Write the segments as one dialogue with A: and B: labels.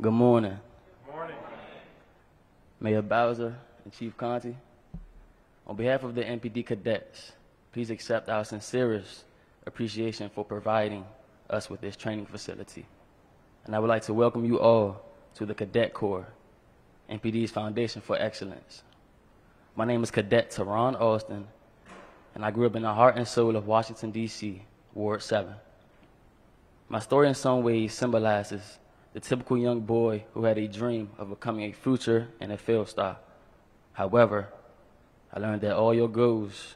A: Good morning.
B: Good morning.
A: Mayor Bowser and Chief Conti, on behalf of the MPD cadets, please accept our sincerest appreciation for providing us with this training facility. And I would like to welcome you all to the Cadet Corps, MPD's Foundation for Excellence. My name is Cadet Teron Austin, and I grew up in the heart and soul of Washington, D.C., Ward 7. My story in some ways symbolizes the typical young boy who had a dream of becoming a future and a field star. However, I learned that all your goals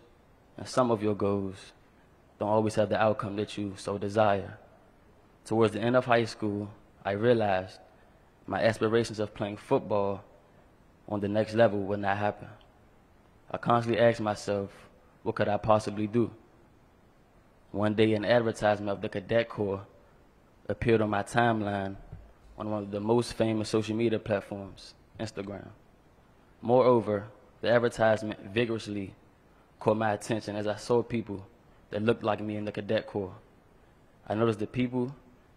A: and some of your goals don't always have the outcome that you so desire. Towards the end of high school, I realized my aspirations of playing football on the next level would not happen. I constantly asked myself, what could I possibly do? One day, an advertisement of the Cadet Corps appeared on my timeline on one of the most famous social media platforms, Instagram. Moreover, the advertisement vigorously caught my attention as I saw people that looked like me in the Cadet Corps. I noticed the people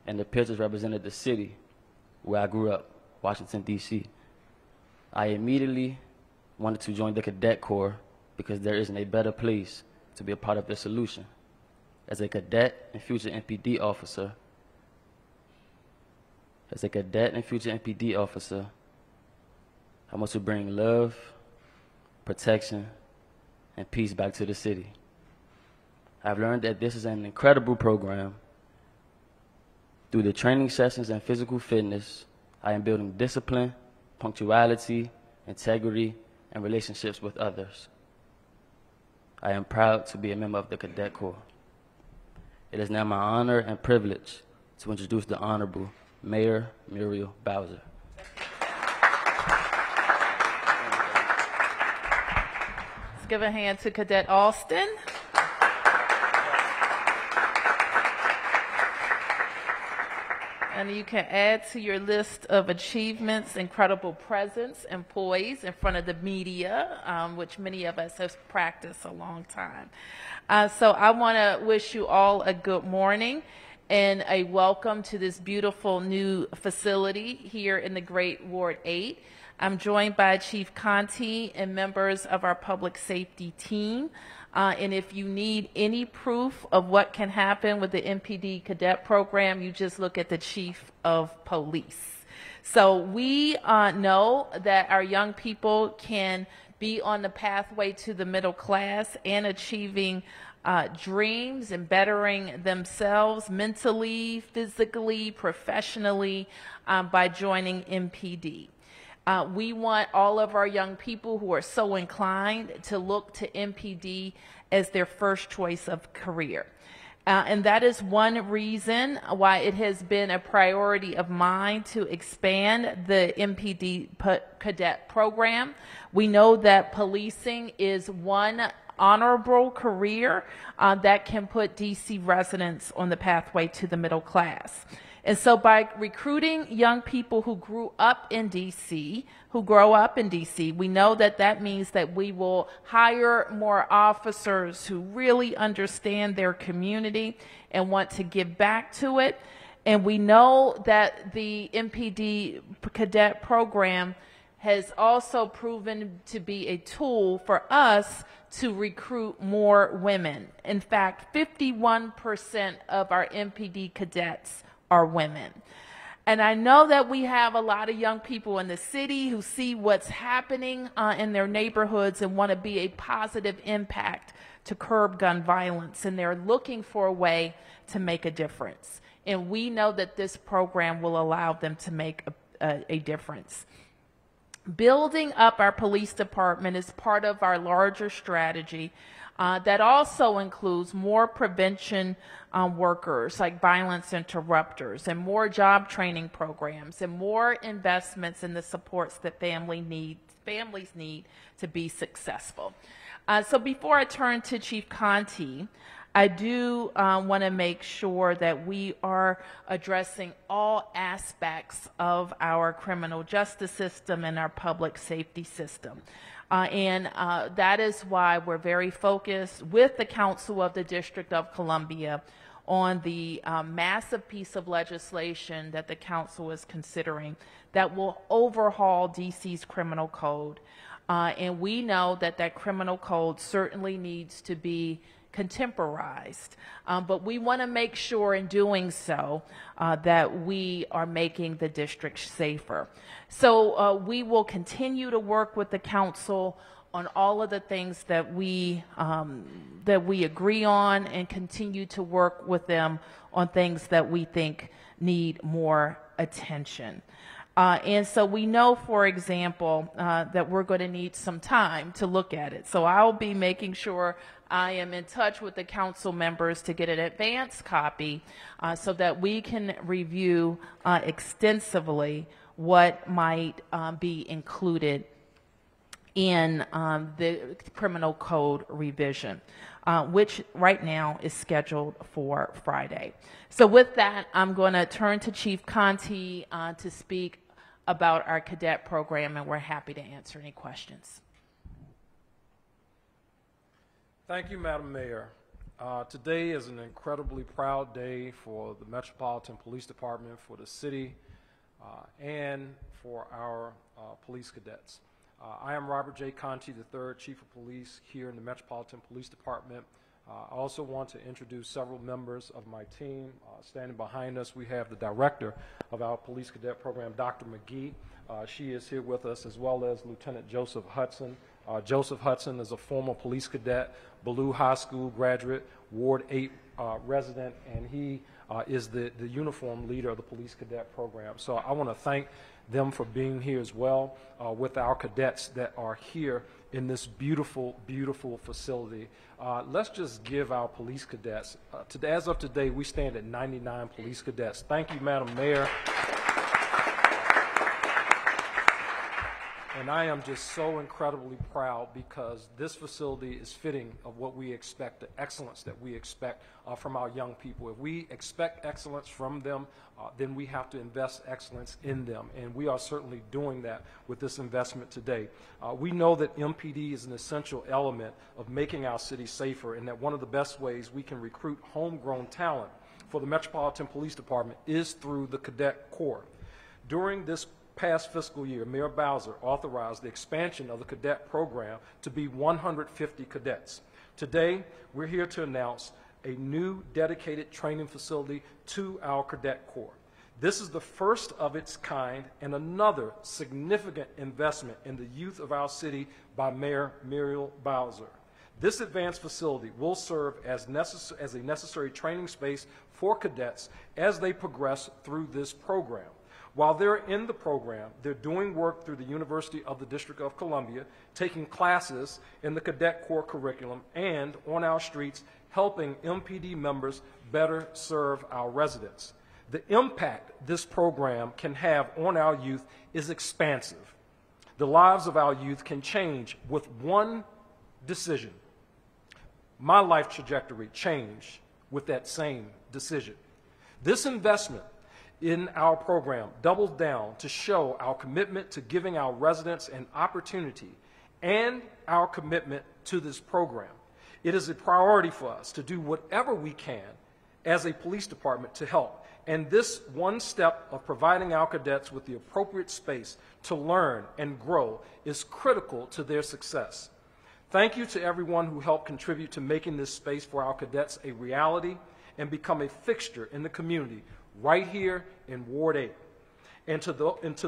A: and the pictures represented the city where I grew up, Washington, D.C. I immediately wanted to join the Cadet Corps because there isn't a better place to be a part of the solution. As a cadet and future MPD officer, I want to bring love, protection, and peace back to the city. I've learned that this is an incredible program. Through the training sessions and physical fitness, I am building discipline, punctuality, integrity, and relationships with others. I am proud to be a member of the Cadet Corps. It is now my honor and privilege to introduce the Honorable Mayor Muriel Bowser.
C: Let's give a hand to Cadet Austin. And you can add to your list of achievements, incredible presence and poise in front of the media, which many of us have practiced a long time. So I want to wish you all a good morning and a welcome to this beautiful new facility here in the great Ward 8. I'm joined by Chief Conti and members of our public safety team. And if you need any proof of what can happen with the MPD cadet program, you just look at the chief of police. So we know that our young people can be on the pathway to the middle class and achieving dreams and bettering themselves mentally, physically, professionally by joining MPD. We want all of our young people who are so inclined to look to MPD as their first choice of career. And that is one reason why it has been a priority of mine to expand the MPD cadet program. We know that policing is one honorable career that can put DC residents on the pathway to the middle class. And so by recruiting young people who grew up in DC, who grow up in DC, we know that that means that we will hire more officers who really understand their community and want to give back to it. And we know that the MPD cadet program has also proven to be a tool for us to recruit more women. In fact, 51% of our MPD cadets are women. And I know that we have a lot of young people in the city who see what's happening in their neighborhoods and want to be a positive impact to curb gun violence, and they're looking for a way to make a difference. And we know that this program will allow them to make a difference. Building up our police department is part of our larger strategy that also includes more prevention workers like violence interrupters and more job training programs and more investments in the supports that families need to be successful. So before I turn to Chief Conti, I do want to make sure that we are addressing all aspects of our criminal justice system and our public safety system. And that is why we're very focused with the Council of the District of Columbia on the massive piece of legislation that the council is considering that will overhaul DC's criminal code. And we know that that criminal code certainly needs to be contemporized, but we want to make sure in doing so that we are making the district safer. So we will continue to work with the council on all of the things that we agree on, and continue to work with them on things that we think need more attention. And so we know, for example, that we're going to need some time to look at it. So I'll be making sure I am in touch with the council members to get an advance copy so that we can review extensively what might be included in the criminal code revision, which right now is scheduled for Friday. So with that, I'm going to turn to Chief Conti to speak about our cadet program, and we're happy to answer any questions.
B: Thank you, Madam Mayor. Today is an incredibly proud day for the Metropolitan Police Department, for the city, and for our police cadets. I am Robert J. Conti, III, Chief of Police here in the Metropolitan Police Department. I also want to introduce several members of my team. Standing behind us, we have the director of our police cadet program, Dr. McGee. She is here with us, as well as Lieutenant Joseph Hudson. Joseph Hudson is a former police cadet, Ballou High School graduate, Ward 8 resident, and he is the uniform leader of the police cadet program. So I want to thank them for being here as well with our cadets that are here in this beautiful, beautiful facility. Let's just give our police cadets, as of today, we stand at 99 police cadets. Thank you, Madam Mayor. And I am just so incredibly proud, because this facility is fitting of what we expect, the excellence that we expect from our young people. If we expect excellence from them, then we have to invest excellence in them. And we are certainly doing that with this investment today. We know that MPD is an essential element of making our city safer, and that one of the best ways we can recruit homegrown talent for the Metropolitan Police Department is through the Cadet Corps. During this past fiscal year, Mayor Bowser authorized the expansion of the cadet program to be 150 cadets. Today, we're here to announce a new dedicated training facility to our Cadet Corps. This is the first of its kind and another significant investment in the youth of our city by Mayor Muriel Bowser. This advanced facility will serve as a necessary training space for cadets as they progress through this program. While they're in the program, they're doing work through the University of the District of Columbia, taking classes in the Cadet Corps curriculum, and on our streets, helping MPD members better serve our residents. The impact this program can have on our youth is expansive. The lives of our youth can change with one decision. My life trajectory changed with that same decision. This investment in our program doubles down to show our commitment to giving our residents an opportunity and our commitment to this program. It is a priority for us to do whatever we can as a police department to help. And this one step of providing our cadets with the appropriate space to learn and grow is critical to their success. Thank you to everyone who helped contribute to making this space for our cadets a reality and become a fixture in the community right here in Ward 8. And to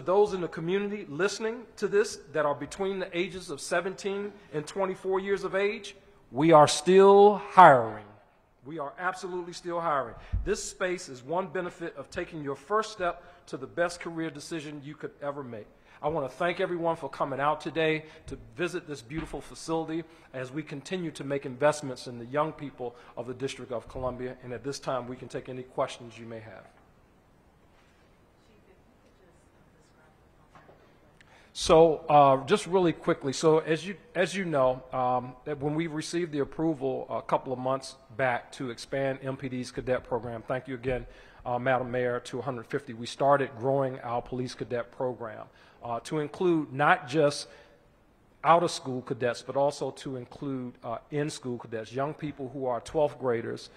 B: those in the community listening to this that are between the ages of 17 and 24 years of age, we are still hiring. We are absolutely still hiring. This space is one benefit of taking your first step to the best career decision you could ever make. I want to thank everyone for coming out today to visit this beautiful facility as we continue to make investments in the young people of the District of Columbia. And at this time, we can take any questions you may have. So just really quickly, so as you know, that when we received the approval a couple of months back to expand MPD's cadet program, thank you again, Madam Mayor, to 150, we started growing our police cadet program to include not just out-of-school cadets, but also to include in-school cadets, young people who are 12th graders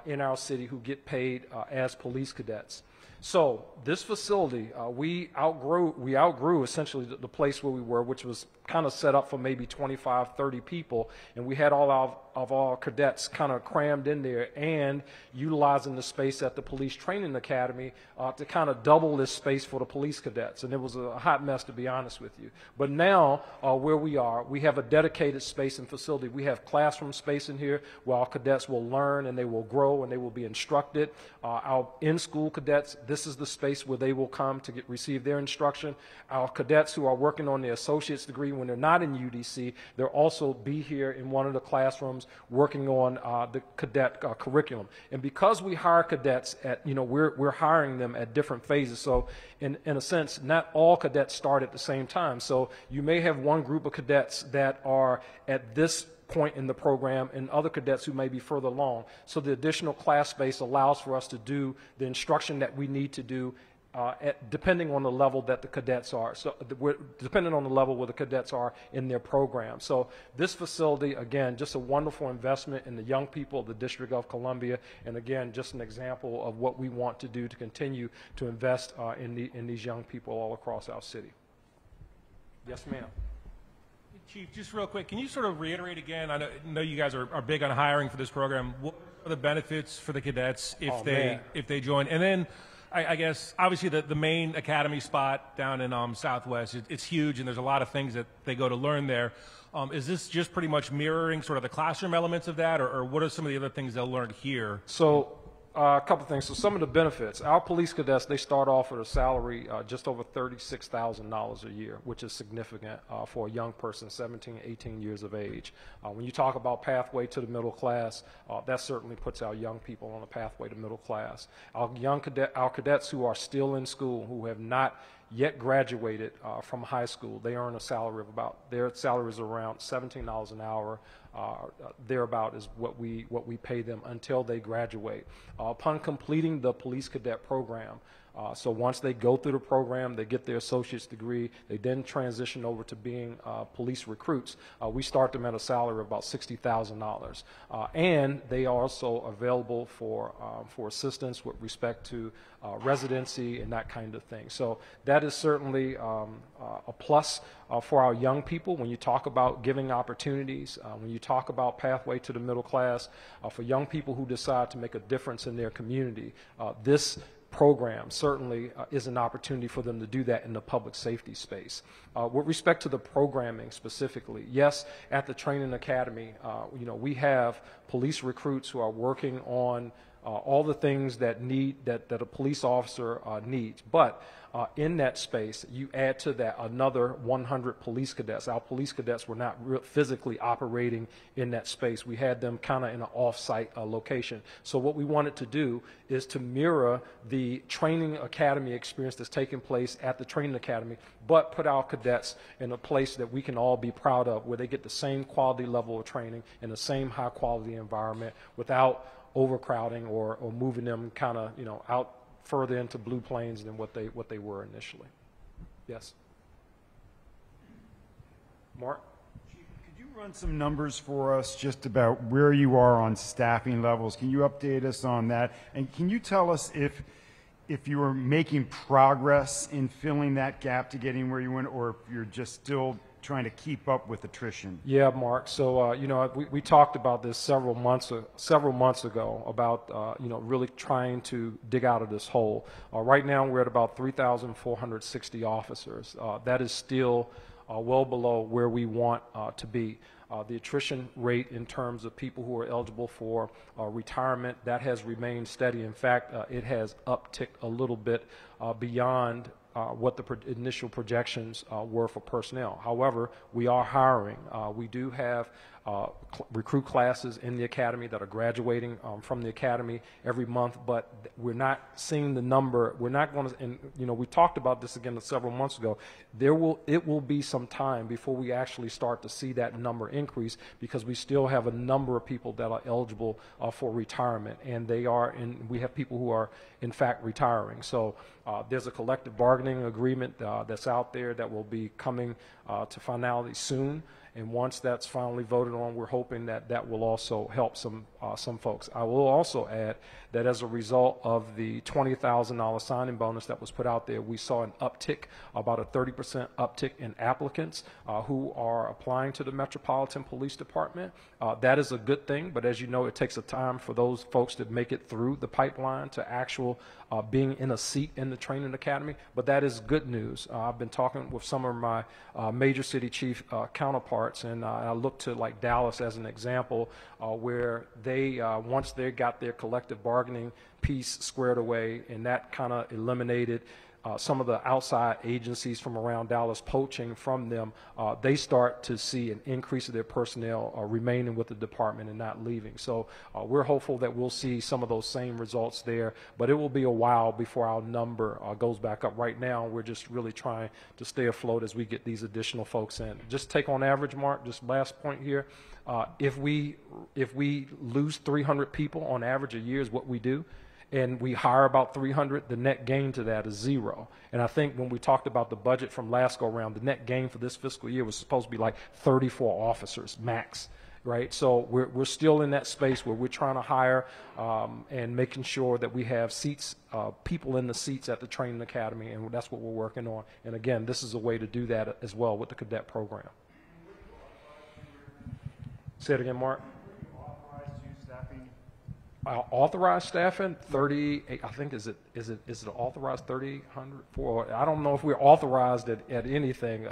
B: in our city who get paid as police cadets. So this facility, we outgrew essentially the place where we were, which was kind of set up for maybe 25, 30 people, and we had all of our cadets kind of crammed in there and utilizing the space at the Police Training Academy to kind of double this space for the police cadets, and it was a hot mess, to be honest with you. But now, where we are, we have a dedicated space and facility. We have classroom space in here where our cadets will learn and they will grow and they will be instructed. Our in-school cadets, this is the space where they will come to receive their instruction. Our cadets who are working on their associate's degree, when they're not in UDC, they'll also be here in one of the classrooms working on the cadet curriculum. And because we hire cadets at, we're hiring them at different phases. So in a sense, not all cadets start at the same time. So you may have one group of cadets that are at this point in the program and other cadets who may be further along. So the additional class space allows for us to do the instruction that we need to do depending on the level that the cadets are. So depending on the level where the cadets are in their program. So this facility, again, just a wonderful investment in the young people of the District of Columbia, and again, just an example of what we want to do to continue to invest in these young people all across our city. Yes, ma'am.
D: Chief, just real quick, can you sort of reiterate again, I know you guys are big on hiring for this program, what are the benefits for the cadets if they join? And then I guess obviously the main academy spot down in Southwest, it's huge and there's a lot of things that they go to learn there. Is this just pretty much mirroring sort of the classroom elements of that, or what are some of the other things they'll learn here?
B: So a couple things. So some of the benefits, our police cadets, they start off with a salary just over $36,000 a year, which is significant for a young person, 17, 18 years of age. When you talk about pathway to the middle class, that certainly puts our young people on a pathway to middle class. Our cadets who are still in school, who have not yet graduated from high school, they earn a salary of their salary is around $17 an hour. Thereabout is what we pay them until they graduate. Upon completing the police cadet program, so once they go through the program, they get their associate's degree, they then transition over to being police recruits. We start them at a salary of about $60,000. And they are also available for assistance with respect to residency and that kind of thing. So that is certainly a plus for our young people. When you talk about giving opportunities, when you talk about pathway to the middle class, for young people who decide to make a difference in their community, this program certainly is an opportunity for them to do that in the public safety space. With respect to the programming specifically, yes, at the Training Academy, we have police recruits who are working on all the things that a police officer needs. But in that space, you add to that another 100 police cadets. Our police cadets were not physically operating in that space. We had them kind of in an off-site location. So what we wanted to do is to mirror the training academy experience that's taking place at the training academy, but put our cadets in a place that we can all be proud of, where they get the same quality level of training in the same high-quality environment without overcrowding or moving them kind of out further into blue plains than what they were initially. Yes. Mark?
E: Chief, could you run some numbers for us just about where you are on staffing levels? Can you update us on that? And can you tell us if you are making progress in filling that gap to getting where you went, or if you're just still trying to keep up with attrition?
B: Yeah, Mark. So we talked about this several months ago about really trying to dig out of this hole. Right now we're at about 3,460 officers. That is still well below where we want to be. The attrition rate in terms of people who are eligible for retirement, that has remained steady. In fact, it has upticked a little bit beyond what the initial projections were for personnel. However, we are hiring. We do have recruit classes in the academy that are graduating from the academy every month, but we're not seeing the number. We're not going to, and we talked about this again several months ago. It will be some time before we actually start to see that number increase, because we still have a number of people that are eligible for retirement, and we have people who are in fact retiring. So There's a collective bargaining agreement that's out there that will be coming to finality soon. And once that's finally voted on, we're hoping that that will also help some folks. I will also add that as a result of the $20,000 signing bonus that was put out there, we saw an uptick, about a 30% uptick in applicants who are applying to the Metropolitan Police Department. That is a good thing, but as you know, it takes a time for those folks to make it through the pipeline to actual being in a seat in the training academy. But that is good news. I've been talking with some of my major city chief counterparts, and I look to like Dallas as an example, where they once they got their collective bargaining piece squared away, and that kind of eliminated some of the outside agencies from around Dallas poaching from them, they start to see an increase of their personnel remaining with the department and not leaving. So we're hopeful that we'll see some of those same results there, but it will be a while before our number goes back up. Right now, we're just really trying to stay afloat as we get these additional folks in. Just take on average, Mark, just last point here, if we lose 300 people on average a year is what we do, and we hire about 300, the net gain to that is 0. And I think when we talked about the budget from last go around, the net gain for this fiscal year was supposed to be like 34 officers max, right? So we're still in that space where we're trying to hire and making sure that we have seats, people in the seats at the training academy, and that's what we're working on. And again, this is a way to do that as well with the cadet program. Say it again, Mark. Authorized staffing 38. I think is it authorized 3,800 for? I don't know if we're authorized at anything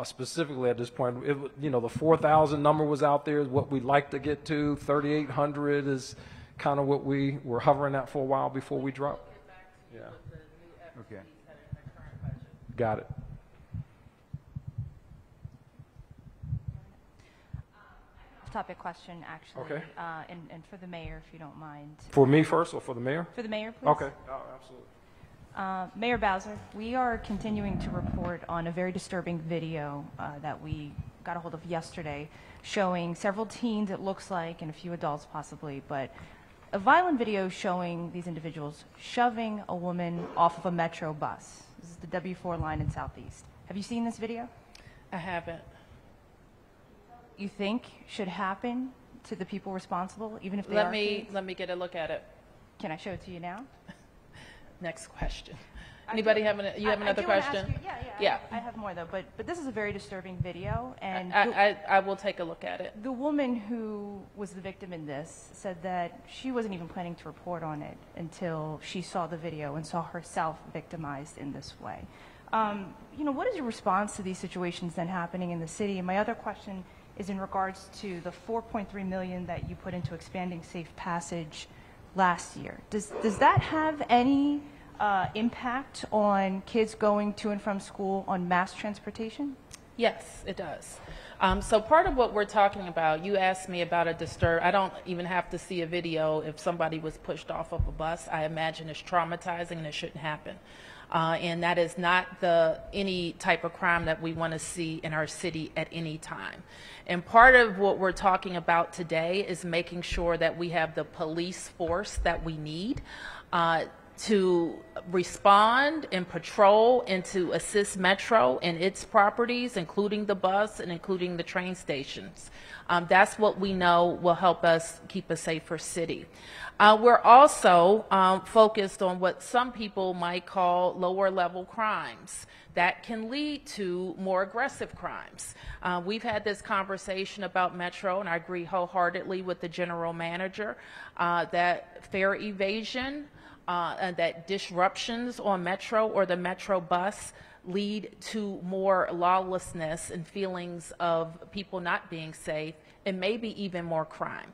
B: specifically at this point. The 4,000 number was out there is what we'd like to get to. 3,800 is kind of what we were hovering at for a while before we drop. Yeah.
E: Okay.
B: Got it.
F: Topic question, actually.
B: Okay.
F: And for the mayor, if you don't mind.
B: For me first, or for the mayor?
F: For the mayor, please.
B: Okay. Oh, absolutely.
F: Mayor Bowser, we are continuing to report on a very disturbing video that we got a hold of yesterday, showing several teens, it looks like, and a few adults possibly, but a violent video showing these individuals shoving a woman off of a metro bus. This is the W4 line in Southeast. Have you seen this video?
C: I haven't.
F: You think should happen to the people responsible, even if they
C: Let
F: are
C: me
F: kids?
C: get a look at it.
F: Can I show it to you now?
C: Next question. Anybody have another question?
F: Yeah. I have more though, but this is a very disturbing video, and
C: I will take a look at it.
F: the woman who was the victim in this said that she wasn't even planning to report on it until she saw the video and saw herself victimized in this way. What is your response to these situations then happening in the city? And my other question is in regards to the $4.3 million that you put into expanding safe passage last year. Does that have any impact on kids going to and from school on mass transportation?
C: Yes, it does. So part of what we're talking about, you asked me about I don't even have to see a video if somebody was pushed off of a bus. I imagine it's traumatizing and it shouldn't happen. And that is not any type of crime that we want to see in our city at any time. And part of what we're talking about today is making sure that we have the police force that we need to respond and patrol and to assist Metro and its properties, including the bus and including the train stations. That's what we know will help us keep a safer city. We're also focused on what some people might call lower level crimes that can lead to more aggressive crimes. We've had this conversation about Metro, and I agree wholeheartedly with the general manager that fare evasion and that disruptions on Metro or the Metro bus lead to more lawlessness and feelings of people not being safe, and maybe even more crime.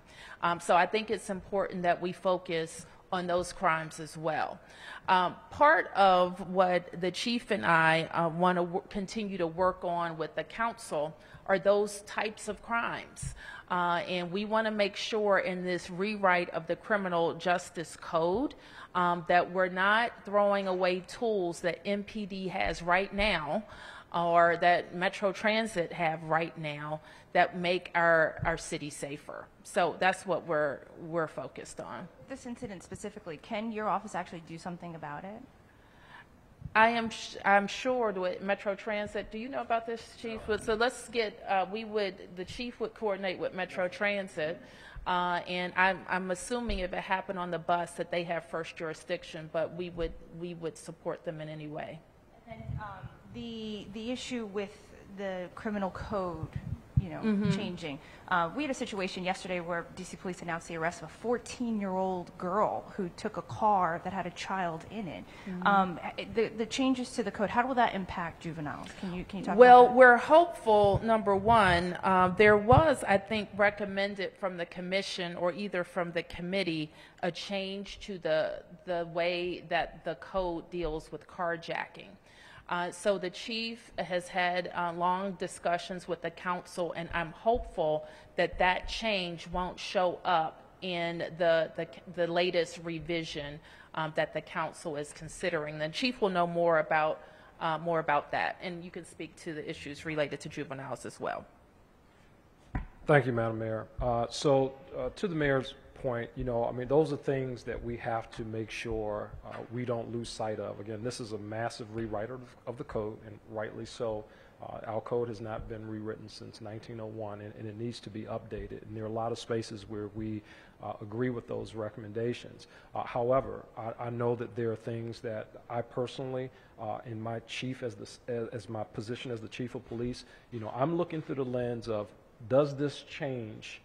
C: So I think it's important that we focus on those crimes as well. Part of what the chief and I want to continue to work on with the council are those types of crimes. And we want to make sure in this rewrite of the criminal justice code that we're not throwing away tools that MPD has right now or that Metro Transit have right now that make our city safer. So that's what we're focused on.
F: This incident specifically, can your office actually do something about it?
C: I'm sure with Metro Transit. Do you know about this, Chief? So let's get, the chief would coordinate with Metro Transit, and I'm assuming if it happened on the bus that they have first jurisdiction, but we would support them in any way.
F: And the issue with the criminal code, changing. We had a situation yesterday where DC Police announced the arrest of a 14-year-old girl who took a car that had a child in it. The changes to the code, how will that impact juveniles? Can you talk about that?
C: We're hopeful, number one, there was, I think, recommended from the commission or either from the committee a change to the way that the code deals with carjacking. So the chief has had long discussions with the council, and I'm hopeful that that change won't show up in the latest revision that the council is considering. The chief will know more about that, and you can speak to the issues related to juveniles as well.
B: Thank you, Madam Mayor. To the mayor's point, those are things that we have to make sure we don't lose sight of. Again, this is a massive rewrite of the code, and rightly so. Our code has not been rewritten since 1901, and it needs to be updated. And there are a lot of spaces where we agree with those recommendations. However, I know that there are things that I personally, in my chief as my position as the chief of police, I'm looking through the lens of, does this change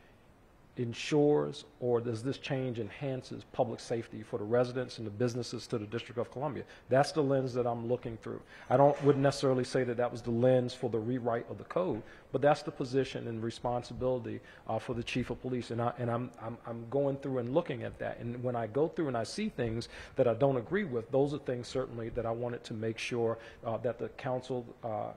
B: ensures, or does this change enhances public safety for the residents and the businesses to the District of Columbia? That's the lens that I'm looking through. I wouldn't necessarily say that was the lens for the rewrite of the code, but that's the position and responsibility for the chief of police. And I'm going through and looking at that. And when I go through and I see things that I don't agree with, those are things certainly that I wanted to make sure that the council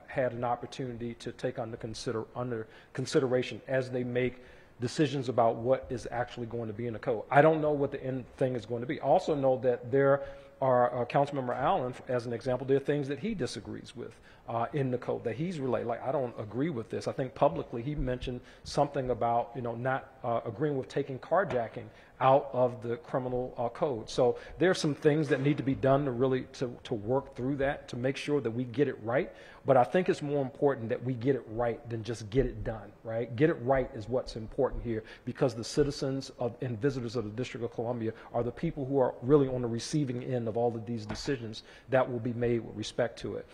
B: had an opportunity to take under consideration as they make decisions about what is actually going to be in the code. I don't know what the end thing is going to be. I also know that there are, Councilmember Allen, as an example, there are things that he disagrees with in the code that he's relayed. Like, I don't agree with this. I think publicly he mentioned something about, not agreeing with taking carjacking out of the criminal code. So there are some things that need to be done to really to work through that, to make sure that we get it right. But I think it's more important that we get it right than just get it done, right? Get it right is what's important here, because the citizens and visitors of the District of Columbia are the people who are really on the receiving end of all of these decisions that will be made with respect to it.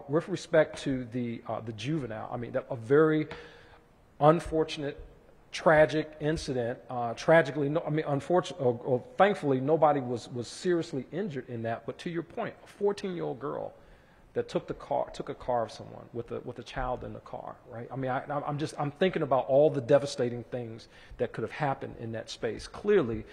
B: With respect to the juvenile, a very unfortunate, tragic incident. Tragically, thankfully, nobody was seriously injured in that. But to your point, a 14-year-old girl that took a car of someone with a child in the car, right? I'm thinking about all the devastating things that could have happened in that space. Clearly,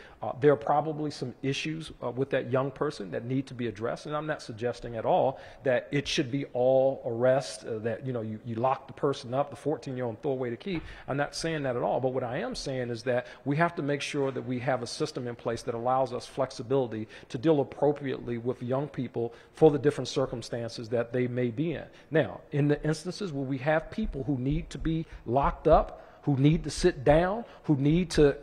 B: there are probably some issues with that young person that need to be addressed, and I'm not suggesting at all that it should be all arrest, that you lock the person up, the 14-year-old, and throw away the key. I'm not saying that at all, but what I am saying is that we have to make sure that we have a system in place that allows us flexibility to deal appropriately with young people for the different circumstances that they may be in. Now, in the instances where we have people who need to be locked up, who need to sit down, who need to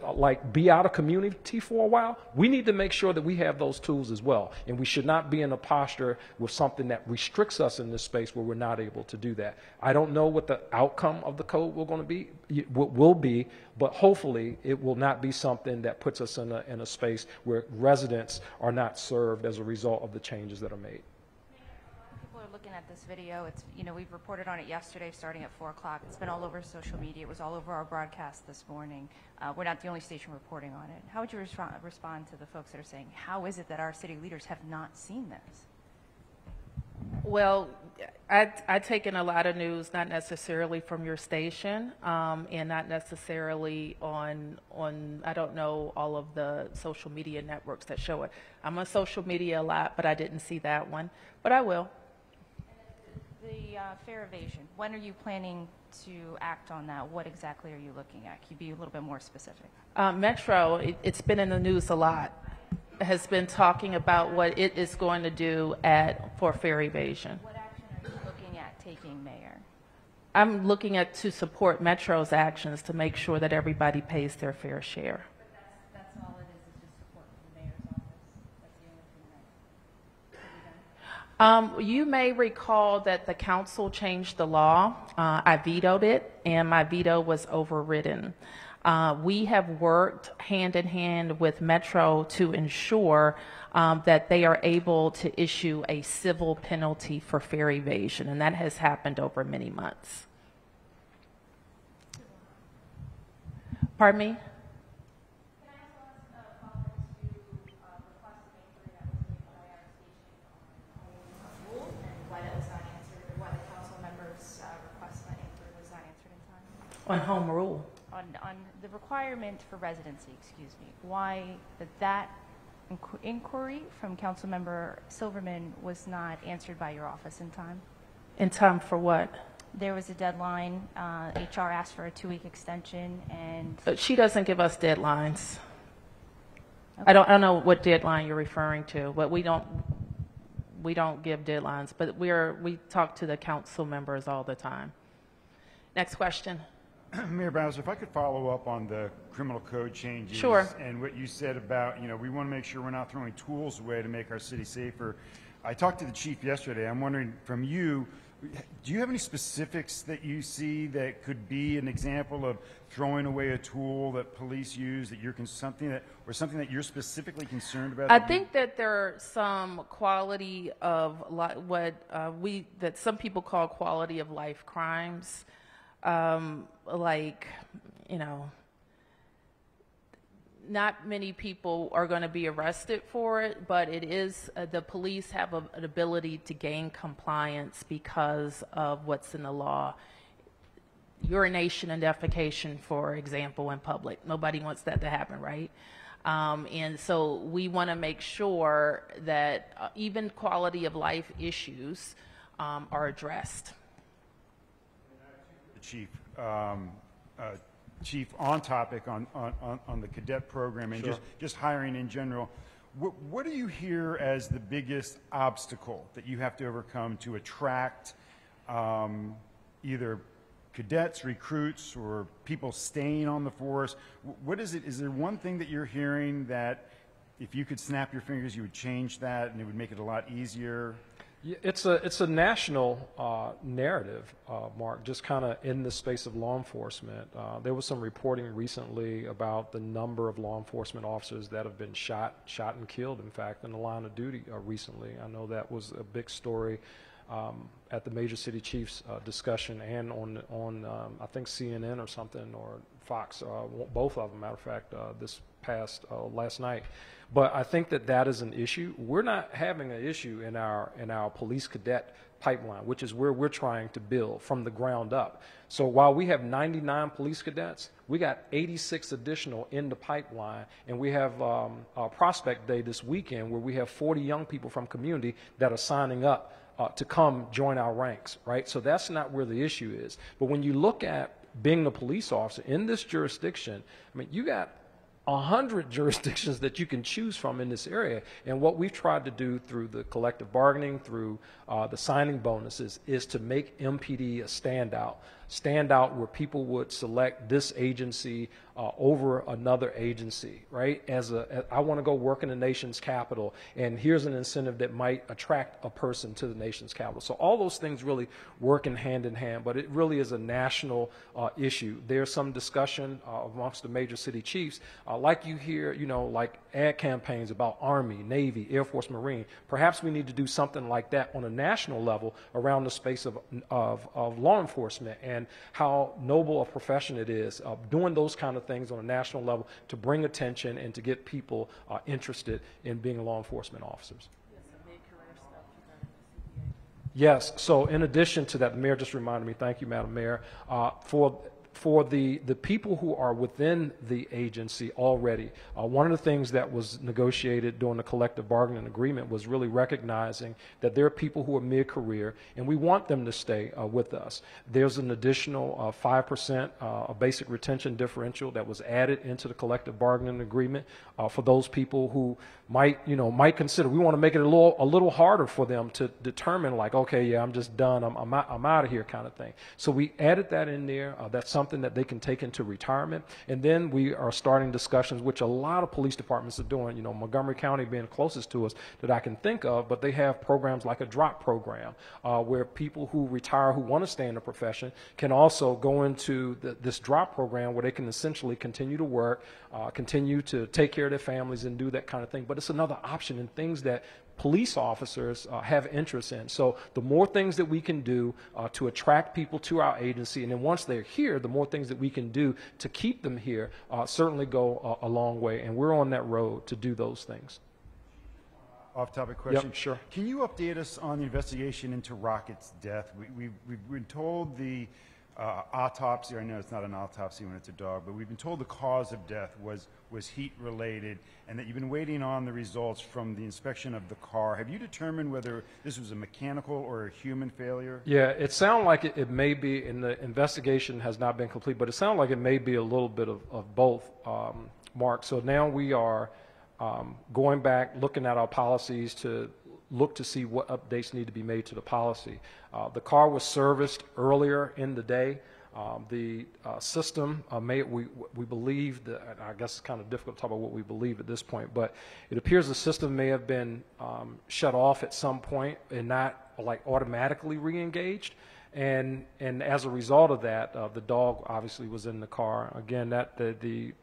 B: be out of community for a while, we need to make sure that we have those tools as well. And we should not be in a posture with something that restricts us in this space where we're not able to do that. I don't know what the outcome of the code will be, but hopefully it will not be something that puts us in a space where residents are not served as a result of the changes that are made.
F: Looking at this video, it's we've reported on it yesterday starting at 4 o'clock. It's been all over social media. It was all over our broadcast this morning. We're not the only station reporting on it. How would you respond to the folks that are saying, how is it that our city leaders have not seen this?
C: Well, I take in a lot of news, not necessarily from your station, and not necessarily on I don't know all of the social media networks that show it. I'm on social media a lot, but I didn't see that one, but I will.
F: The fare evasion, when are you planning to act on that? What exactly are you looking at? Can you be a little bit more specific?
C: Metro, it's been in the news a lot, has been talking about what it is going to do for fare evasion.
F: What action are you looking at taking, Mayor?
C: I'm looking at to support Metro's actions to make sure that everybody pays their fair share.
F: But that's all it is just support from the mayor's office. That's the only thing that can be done.
C: You may recall that the council changed the law. I vetoed it, and my veto was overridden. We have worked hand in hand with Metro to ensure that they are able to issue a civil penalty for fare evasion, and that has happened over many months. Pardon me? On home rule.
F: On the requirement for residency, excuse me, why that inquiry from Councilmember Silverman was not answered by your office in time?
C: In time for what?
F: There was a deadline. HR asked for a 2-week extension, and
C: She doesn't give us deadlines. Okay. I don't know what deadline you're referring to, but we don't give deadlines. But we talk to the council members all the time. Next question.
E: Mayor Bowser, if I could follow up on the criminal code changes.
C: Sure.
E: And what you said about, we want to make sure we're not throwing tools away to make our city safer. I talked to the chief yesterday. I'm wondering from you, do you have any specifics that you see that could be an example of throwing away a tool that police use that something that you're specifically concerned about?
C: I think that there are some quality of that some people call quality of life crimes. Not many people are going to be arrested for it, but it is the police have an ability to gain compliance because of what's in the law. Urination and defecation, for example, in public. Nobody wants that to happen, right? And so we want to make sure that even quality of life issues are addressed.
E: Chief, Chief, on topic on the cadet program and
B: Sure.
E: just hiring in general, what do you hear as the biggest obstacle that you have to overcome to attract either cadets, recruits, or people staying on the force? What is it? Is there one thing that you're hearing that if you could snap your fingers, you would change that and it would make it a lot easier?
B: Yeah, it's a national narrative, Mark, just kind of in the space of law enforcement. There was some reporting recently about the number of law enforcement officers that have been shot and killed, in fact, in the line of duty recently. I know that was a big story at the Major City Chiefs discussion and on I think CNN or something, or Fox, both of them, matter of fact, this past last night. But I think that is an issue. We're not having an issue in our police cadet pipeline, which is where we're trying to build from the ground up. So while we have 99 police cadets, we got 86 additional in the pipeline, and we have a prospect day this weekend where we have 40 young people from community that are signing up to come join our ranks, right? So that's not where the issue is. But when you look at being a police officer in this jurisdiction, I mean, you got 100 jurisdictions that you can choose from in this area. And what we've tried to do through the collective bargaining, through the signing bonuses, is to make MPD a standout where people would select this agency over another agency, right? I want to go work in the nation's capital, and here's an incentive that might attract a person to the nation's capital. So all those things really work in hand, but it really is a national issue. There's some discussion amongst the major city chiefs, like you hear, like ad campaigns about Army, Navy, Air Force, Marine. Perhaps we need to do something like that on a national level around the space of law enforcement and how noble a profession it is, doing those kind of things on a national level to bring attention and to get people interested in being law enforcement officers. Yes, so in addition to that, the mayor just reminded me, thank you, Madam Mayor, for the people who are within the agency already, one of the things that was negotiated during the collective bargaining agreement was really recognizing that there are people who are mid-career, and we want them to stay with us. There's an additional 5% a basic retention differential that was added into the collective bargaining agreement for those people who might consider. We want to make it a little harder for them to determine, like, okay, yeah, I'm just done, I'm out of here, kind of thing. So we added that in there. That's something that they can take into retirement. And then we are starting discussions, which a lot of police departments are doing. Montgomery County being closest to us that I can think of, but they have programs like a drop program where people who retire who want to stay in the profession can also go into this drop program where they can essentially continue to work, continue to take care of their families and do that kind of thing. But it's another option and things that police officers have interest in. So the more things that we can do to attract people to our agency, and then once they're here, the more things that we can do to keep them here certainly go a long way. And we're on that road to do those things.
E: Off-topic question.
B: Yep, sure.
E: Can you update us on the investigation into Rocket's death? We've been told the autopsy, I know it's not an autopsy when it's a dog, but we've been told the cause of death was heat-related, and that you've been waiting on the results from the inspection of the car. Have you determined whether this was a mechanical or a human failure?
B: Yeah, it sounds like it may be, and the investigation has not been complete, but it sounds like it may be a little bit of both, Mark. So now we are going back, looking at our policies to look to see what updates need to be made to the policy. The car was serviced earlier in the day. The system, we believe that, I guess it's kind of difficult to talk about what we believe at this point, but it appears the system may have been shut off at some point and not like automatically re-engaged. And as a result of that, the dog obviously was in the car. Again, that the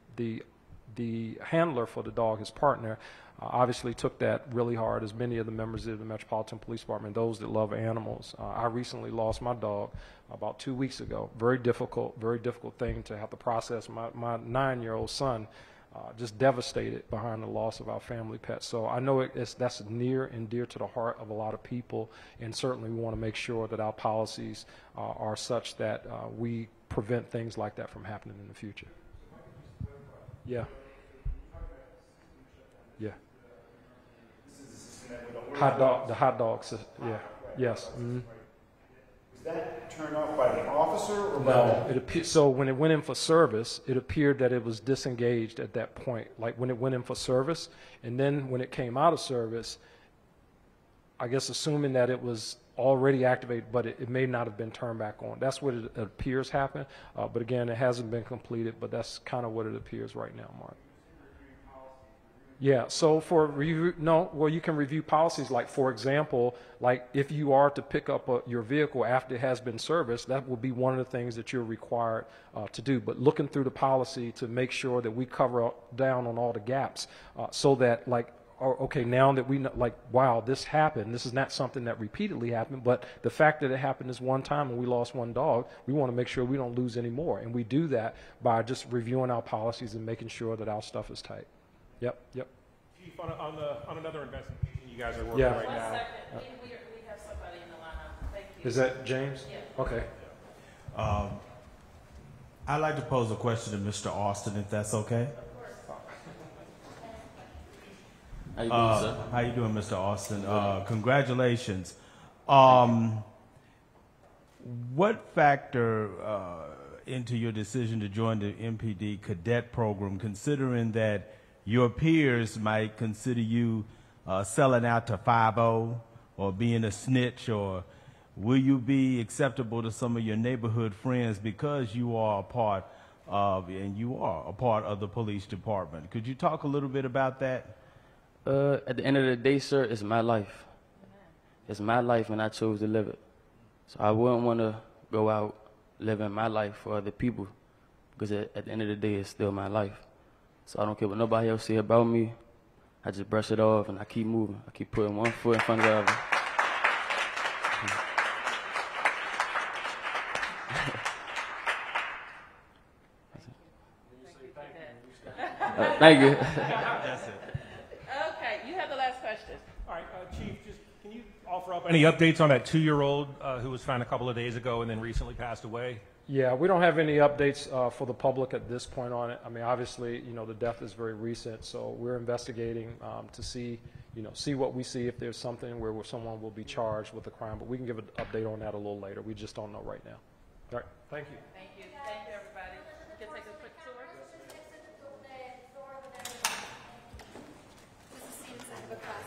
B: handler for the dog, his partner, obviously took that really hard, as many of the members of the Metropolitan Police Department, those that love animals. I recently lost my dog about 2 weeks ago. Very difficult thing to have to process. My 9-year-old son just devastated behind the loss of our family pet. So I know that's near and dear to the heart of a lot of people, and certainly we want to make sure that our policies are such that we prevent things like that from happening in the future. Yeah. Yeah. The hot dogs. Yeah. Yes. Mm-hmm.
E: Was that turned off by the officer or
B: No. So when it went in for service, it appeared that it was disengaged at that point. Like when it went in for service, and then when it came out of service, I guess assuming that it was already activated, but it may not have been turned back on. That's what it appears happened. But again, it hasn't been completed, but that's kind of what it appears right now, Mark. Yeah, so for review, you can review policies, like, for example, like if you are to pick up your vehicle after it has been serviced, that will be one of the things that you're required to do. But looking through the policy to make sure that we cover down on all the gaps so that, like, okay, now that we know, like, wow, this happened, this is not something that repeatedly happened, but the fact that it happened this one time and we lost one dog, we want to make sure we don't lose any more. And we do that by just reviewing our policies and making sure that our stuff is tight. Yep.
D: Chief, on another investigation you guys are working right now.
C: 1 second. We have somebody in the lineup. Thank you.
B: Is that James?
C: Yeah.
B: Okay.
G: I'd like to pose a question to Mr. Austin, if that's okay.
A: How you doing, sir?
G: How you doing, Mr. Austin? Congratulations. What factor into your decision to join the MPD Cadet program, considering that your peers might consider you selling out to 5-0 or being a snitch, or will you be acceptable to some of your neighborhood friends because you are a part of, and you are a part of the police department? Could you talk a little bit about that?
A: At the end of the day, sir, it's my life. It's my life, and I chose to live it. So I wouldn't want to go out living my life for other people, because at the end of the day, it's still my life. So I don't care what nobody else say about me. I just brush it off, and I keep moving. I keep putting one foot in front of the other. Thank you.
G: That's it.
C: Okay, you have the last question.
D: All right, Chief, just can you offer up any updates on that 2-year-old who was found a couple of days ago and then recently passed away?
B: Yeah, we don't have any updates for the public at this point on it. I mean, obviously, the death is very recent, so we're investigating to see what we see, if there's something where someone will be charged with a crime. But we can give an update on that a little later. We just don't know right now. All right, thank you.
C: Thank you. Thank you, everybody. We can take a quick tour.
H: of a class